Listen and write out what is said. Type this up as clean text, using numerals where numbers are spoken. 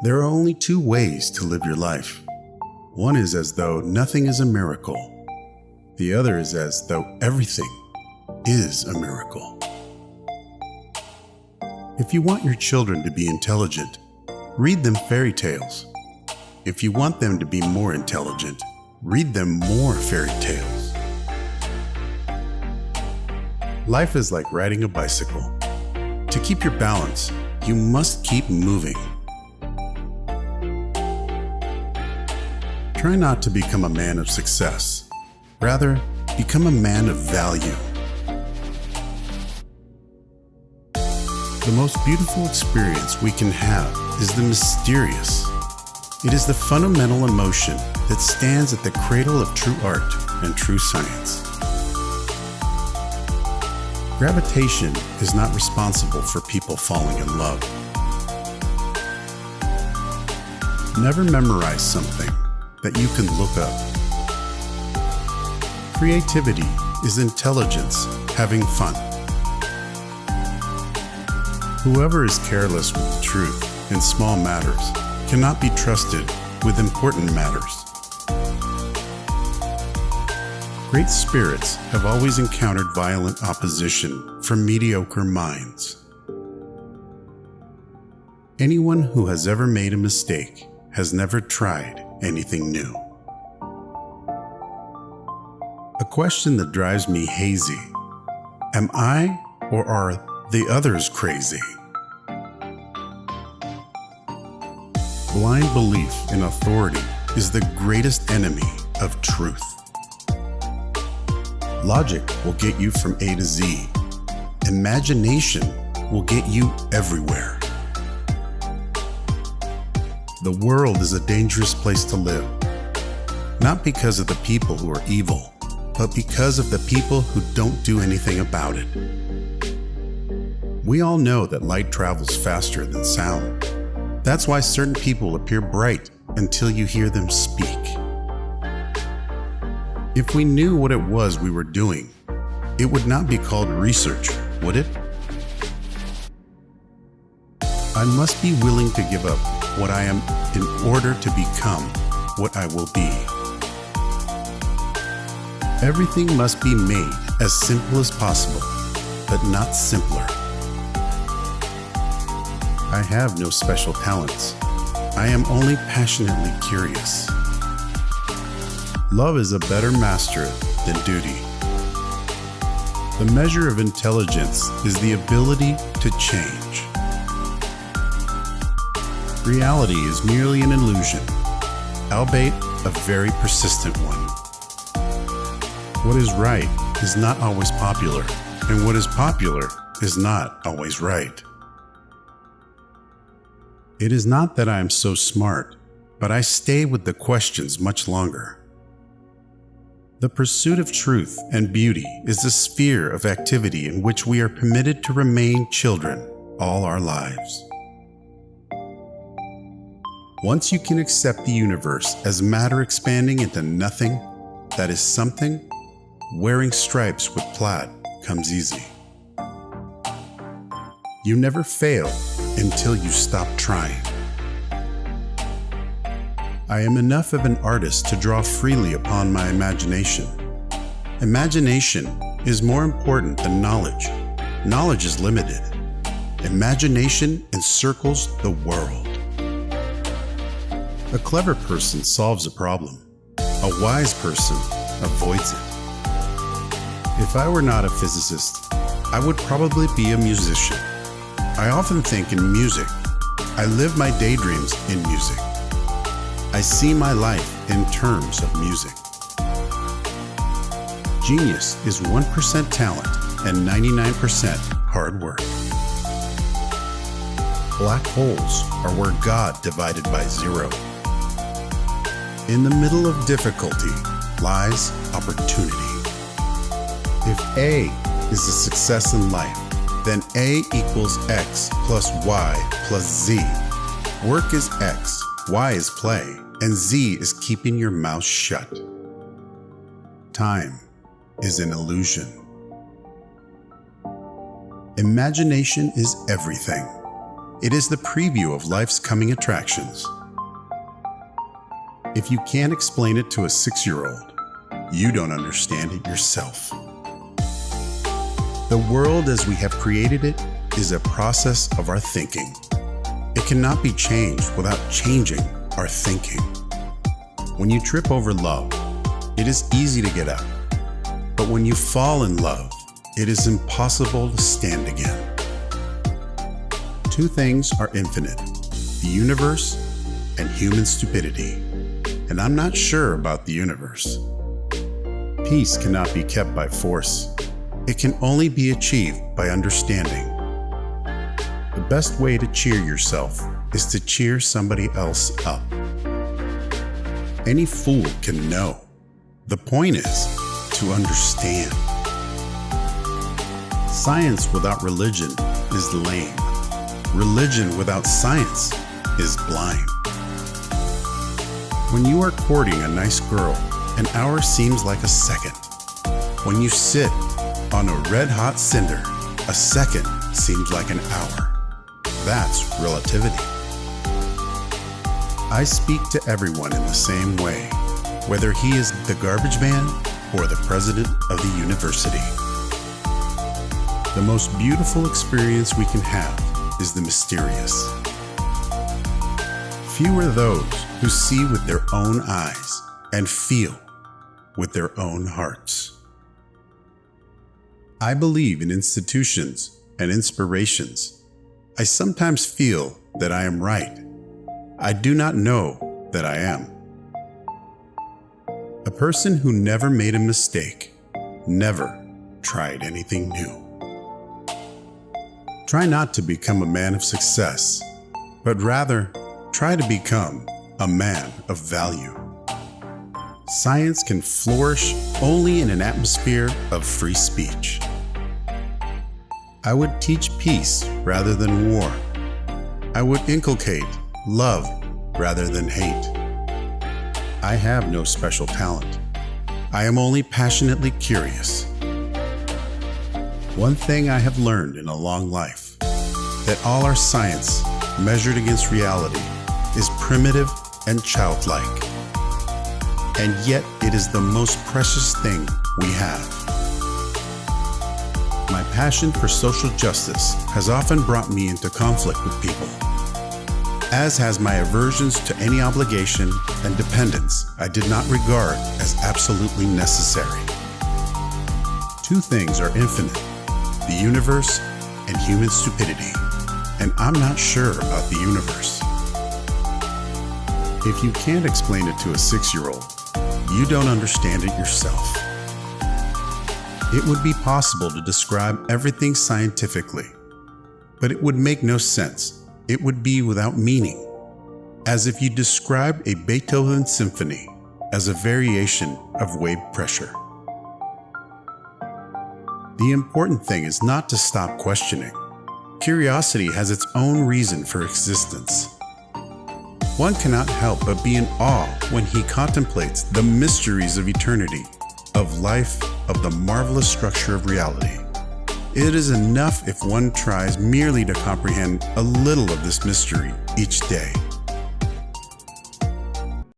There are only two ways to live your life. One is as though nothing is a miracle. The other is as though everything is a miracle. If you want your children to be intelligent, read them fairy tales. If you want them to be more intelligent, read them more fairy tales. Life is like riding a bicycle. To keep your balance, you must keep moving. Try not to become a man of success. Rather, become a man of value. The most beautiful experience we can have is the mysterious. It is the fundamental emotion that stands at the cradle of true art and true science. Gravitation is not responsible for people falling in love. Never memorize something that you can look up. Creativity is intelligence having fun. Whoever is careless with the truth in small matters cannot be trusted with important matters. Great spirits have always encountered violent opposition from mediocre minds. Anyone who has ever made a mistake has never tried anything new. A question that drives me hazy: am I or are the others crazy? Blind belief in authority is the greatest enemy of truth. Logic will get you from A to Z. Imagination will get you everywhere. The world is a dangerous place to live, not because of the people who are evil, but because of the people who don't do anything about it. We all know that light travels faster than sound. That's why certain people appear bright until you hear them speak. If we knew what it was we were doing, it would not be called research, would it? I must be willing to give up what I am in order to become what I will be. Everything must be made as simple as possible, but not simpler. I have no special talents. I am only passionately curious. Love is a better master than duty. The measure of intelligence is the ability to change. Reality is merely an illusion, albeit a very persistent one. What is right is not always popular, and what is popular is not always right. It is not that I am so smart, but I stay with the questions much longer. The pursuit of truth and beauty is the sphere of activity in which we are permitted to remain children all our lives. Once you can accept the universe as matter expanding into nothing that is something, wearing stripes with plaid comes easy. You never fail until you stop trying. I am enough of an artist to draw freely upon my imagination. Imagination is more important than knowledge. Knowledge is limited. Imagination encircles the world. A clever person solves a problem. A wise person avoids it. If I were not a physicist, I would probably be a musician. I often think in music. I live my daydreams in music. I see my life in terms of music. Genius is 1% talent and 99% hard work. Black holes are where God divided by zero. In the middle of difficulty lies opportunity. If A is a success in life, then A equals X plus Y plus Z. Work is X, Y is play, and Z is keeping your mouth shut. Time is an illusion. Imagination is everything. It is the preview of life's coming attractions. If you can't explain it to a 6-year-old, you don't understand it yourself. The world as we have created it is a process of our thinking. It cannot be changed without changing our thinking. When you trip over love, it is easy to get up. But when you fall in love, it is impossible to stand again. Two things are infinite: the universe and human stupidity. And I'm not sure about the universe. Peace cannot be kept by force. It can only be achieved by understanding. The best way to cheer yourself is to cheer somebody else up. Any fool can know. The point is to understand. Science without religion is lame. Religion without science is blind. When you are courting a nice girl, an hour seems like a second. When you sit on a red-hot cinder, a second seems like an hour. That's relativity. I speak to everyone in the same way, whether he is the garbage man or the president of the university. The most beautiful experience we can have is the mysterious. Few are those who see with their own eyes and feel with their own hearts. I believe in institutions and inspirations. I sometimes feel that I am right. I do not know that I am. A person who never made a mistake never tried anything new. Try not to become a man of success, but rather try to become a man of value. Science can flourish only in an atmosphere of free speech. I would teach peace rather than war. I would inculcate love rather than hate. I have no special talent. I am only passionately curious. One thing I have learned in a long life, that all our science measured against reality is primitive and childlike. And yet it is the most precious thing we have. My passion for social justice has often brought me into conflict with people, as has my aversions to any obligation and dependence I did not regard as absolutely necessary. Two things are infinite: the universe and human stupidity, and I'm not sure about the universe. If you can't explain it to a 6-year-old, you don't understand it yourself. It would be possible to describe everything scientifically, but it would make no sense. It would be without meaning, as if you described a Beethoven symphony as a variation of wave pressure. The important thing is not to stop questioning. Curiosity has its own reason for existence. One cannot help but be in awe when he contemplates the mysteries of eternity, of life, of the marvelous structure of reality. It is enough if one tries merely to comprehend a little of this mystery each day.